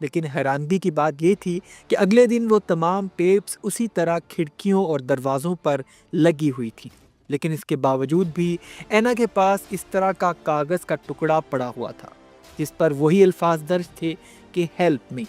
لیکن حیرانگی کی بات یہ تھی کہ اگلے دن وہ تمام ٹیپس اسی طرح کھڑکیوں اور دروازوں پر لگی ہوئی تھی، لیکن اس کے باوجود بھی اینا کے پاس اس طرح کا کاغذ کا ٹکڑا پڑا ہوا تھا جس پر وہی الفاظ درج تھے کہ ہیلپ می۔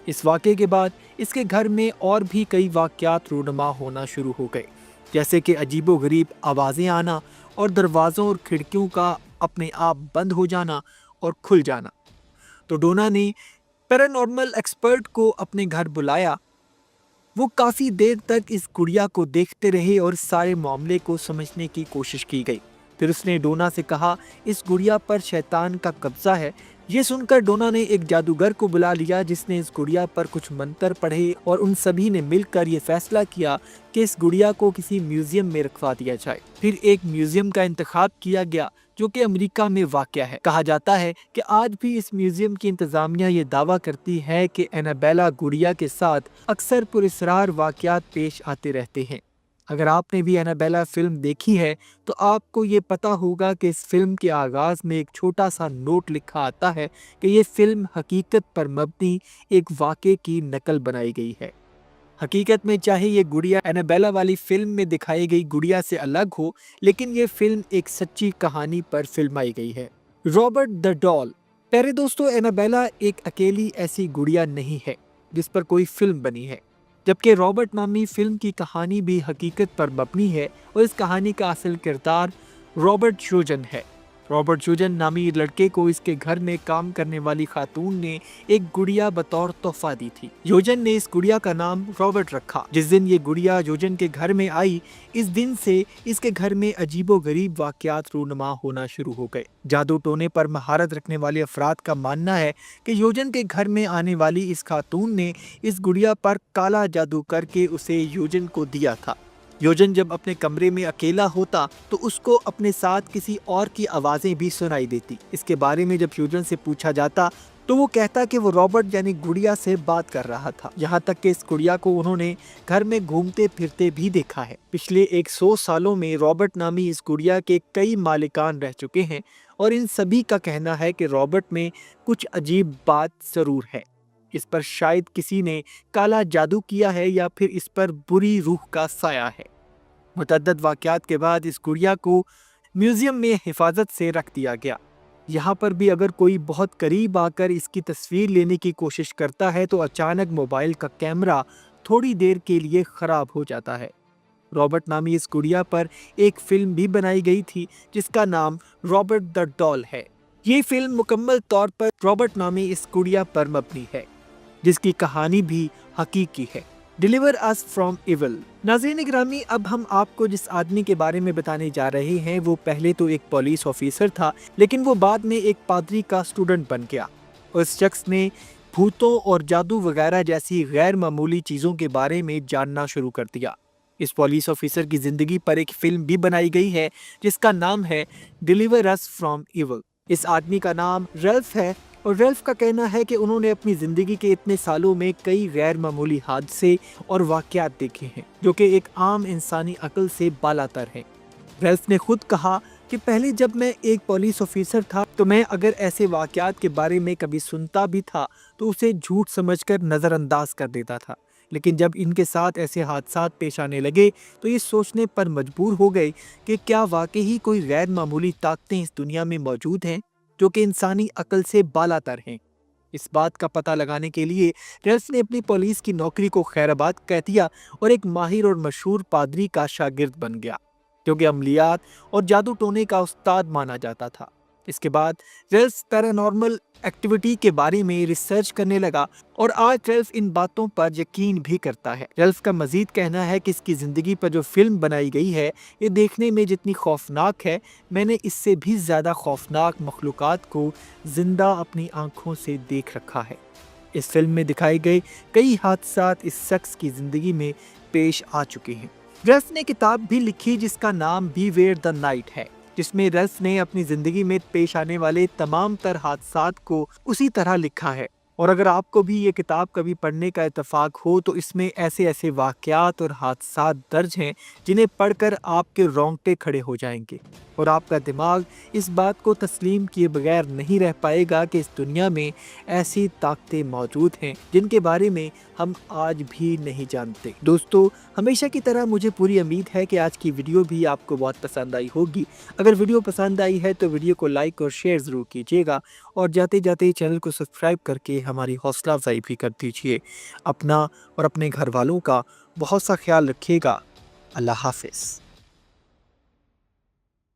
اس واقعے کے بعد اس کے گھر میں اور بھی کئی واقعات رونما ہونا شروع ہو گئے، جیسے کہ عجیب و غریب آوازیں آنا اور دروازوں اور کھڑکیوں کا اپنے آپ بند ہو جانا اور کھل جانا۔ تو ڈونا نے پیرانارمل ایکسپرٹ کو اپنے گھر بلایا۔ وہ کافی دیر تک اس گڑیا کو دیکھتے رہے اور سارے معاملے کو سمجھنے کی کوشش کی گئی۔ پھر اس نے ڈونا سے کہا اس گڑیا پر شیطان کا قبضہ ہے۔ یہ سن کر ڈونا نے ایک جادوگر کو بلا لیا جس نے اس گڑیا پر کچھ منتر پڑھے اور ان سبھی نے مل کر یہ فیصلہ کیا کہ اس گڑیا کو کسی میوزیم میں رکھوا دیا جائے۔ پھر ایک میوزیم کا انتخاب کیا گیا جو کہ امریکہ میں واقع ہے۔ کہا جاتا ہے کہ آج بھی اس میوزیم کی انتظامیہ یہ دعویٰ کرتی ہے کہ اینابیلا گڑیا کے ساتھ اکثر پراسرار واقعات پیش آتے رہتے ہیں۔ اگر آپ نے بھی اینابیلا فلم دیکھی ہے تو آپ کو یہ پتا ہوگا کہ اس فلم کے آغاز میں ایک چھوٹا سا نوٹ لکھا آتا ہے کہ یہ فلم حقیقت پر مبنی ایک واقعے کی نقل بنائی گئی ہے۔ حقیقت میں چاہے یہ گڑیا اینابیلا والی فلم میں دکھائی گئی گڑیا سے الگ ہو، لیکن یہ فلم ایک سچی کہانی پر فلمائی گئی ہے۔ رابرٹ دا ڈال۔ پیارے دوستو، اینابیلا ایک اکیلی ایسی گڑیا نہیں ہے جس پر کوئی فلم بنی ہے، جبکہ رابرٹ نامی فلم کی کہانی بھی حقیقت پر مبنی ہے اور اس کہانی کا اصل کردار رابرٹ شوجن ہے۔ رابرٹ شوجن نامی لڑکے کو اس کے گھر میں کام کرنے والی خاتون نے ایک گڑیا بطور تحفہ دی تھی۔ یوجن نے اس گڑیا کا نام رابرٹ رکھا۔ جس دن یہ گڑیا یوجن کے گھر میں آئی، اس دن سے اس کے گھر میں عجیب و غریب واقعات رونما ہونا شروع ہو گئے۔ جادو ٹونے پر مہارت رکھنے والے افراد کا ماننا ہے کہ یوجن کے گھر میں آنے والی اس خاتون نے اس گڑیا پر کالا جادو کر کے اسے یوجن کو دیا تھا۔ یوجن جب اپنے کمرے میں اکیلا ہوتا تو اس کو اپنے ساتھ کسی اور کی آوازیں بھی سنائی دیتی۔ اس کے بارے میں جب یوجن سے پوچھا جاتا تو وہ کہتا کہ وہ رابرٹ یعنی گڑیا سے بات کر رہا تھا۔ یہاں تک کہ اس گڑیا کو انہوں نے گھر میں گھومتے پھرتے بھی دیکھا ہے۔ پچھلے 100 سالوں میں رابرٹ نامی اس گڑیا کے کئی مالکان رہ چکے ہیں اور ان سبھی کا کہنا ہے کہ رابرٹ میں کچھ عجیب بات ضرور ہے۔ اس پر شاید کسی نے کالا جادو کیا ہے یا پھر اس پر بری روح کا سایہ ہے۔ متعدد واقعات کے بعد اس گڑیا کو میوزیم میں حفاظت سے رکھ دیا گیا۔ یہاں پر بھی اگر کوئی بہت قریب آ کر اس کی تصویر لینے کی کوشش کرتا ہے تو اچانک موبائل کا کیمرہ تھوڑی دیر کے لیے خراب ہو جاتا ہے۔ رابرٹ نامی اس گڑیا پر ایک فلم بھی بنائی گئی تھی جس کا نام رابرٹ دا ڈال ہے۔ یہ فلم مکمل طور پر رابرٹ نامی اس گڑیا پر مبنی ہے جس کی کہانی بھی حقیقی ہے۔ Deliver us from evil. ناظرین گرامی، اب ہم آپ کو جس آدمی کے بارے میں بتانے جا رہے ہیں وہ پہلے تو ایک پولیس آفیسر تھا، لیکن وہ بعد میں ایک پادری کا اسٹوڈنٹ بن گیا۔ اس شخص نے بھوتوں اور جادو وغیرہ جیسی غیر معمولی چیزوں کے بارے میں جاننا شروع کر دیا۔ اس پولیس آفیسر کی زندگی پر ایک فلم بھی بنائی گئی ہے جس کا نام ہے ڈیلیور اس فرام ایول۔ اس آدمی کا نام ریلف ہے اور ریلف کا کہنا ہے کہ انہوں نے اپنی زندگی کے اتنے سالوں میں کئی غیر معمولی حادثے اور واقعات دیکھے ہیں جو کہ ایک عام انسانی عقل سے بالاتر ہیں۔ ریلف نے خود کہا کہ پہلے جب میں ایک پولیس آفیسر تھا تو میں اگر ایسے واقعات کے بارے میں کبھی سنتا بھی تھا تو اسے جھوٹ سمجھ کر نظر انداز کر دیتا تھا، لیکن جب ان کے ساتھ ایسے حادثات پیش آنے لگے تو یہ سوچنے پر مجبور ہو گئے کہ کیا واقعی کوئی غیر معمولی طاقتیں اس دنیا میں موجود ہیں جو کہ انسانی عقل سے بالاتر ہیں۔ اس بات کا پتہ لگانے کے لیے ریلف نے اپنی پولیس کی نوکری کو خیرآباد کہہ دیا اور ایک ماہر اور مشہور پادری کا شاگرد بن گیا جو کہ عملیات اور جادو ٹونے کا استاد مانا جاتا تھا۔ اس کے بعد ریلف پیرانارمل ایکٹیویٹی کے بارے میں ریسرچ کرنے لگا اور آج ریلف ان باتوں پر یقین بھی کرتا ہے۔ ریلف کا مزید کہنا ہے کہ اس کی زندگی پر جو فلم بنائی گئی ہے یہ دیکھنے میں جتنی خوفناک ہے، میں نے اس سے بھی زیادہ خوفناک مخلوقات کو زندہ اپنی آنکھوں سے دیکھ رکھا ہے۔ اس فلم میں دکھائے گئے کئی حادثات اس شخص کی زندگی میں پیش آ چکے ہیں۔ ریلف نے کتاب بھی لکھی جس کا نام بی ویئر دا نائٹ ہے، جس میں ریلف نے اپنی زندگی میں پیش آنے والے تمام تر حادثات کو اسی طرح لکھا ہے اور اگر آپ کو بھی یہ کتاب کبھی پڑھنے کا اتفاق ہو تو اس میں ایسے ایسے واقعات اور حادثات درج ہیں جنہیں پڑھ کر آپ کے رونگٹے کھڑے ہو جائیں گے، اور آپ کا دماغ اس بات کو تسلیم کیے بغیر نہیں رہ پائے گا کہ اس دنیا میں ایسی طاقتیں موجود ہیں جن کے بارے میں ہم آج بھی نہیں جانتے۔ دوستو، ہمیشہ کی طرح مجھے پوری امید ہے کہ آج کی ویڈیو بھی آپ کو بہت پسند آئی ہوگی۔ اگر ویڈیو پسند آئی ہے تو ویڈیو کو لائک اور شیئر ضرور کیجیے گا، اور جاتے جاتے چینل کو سبسکرائب کر کے ہماری حوصلہ افزائی بھی کر دیجیے۔ اپنا اور اپنے گھر والوں کا بہت سا خیال رکھیے گا۔ اللہ حافظ۔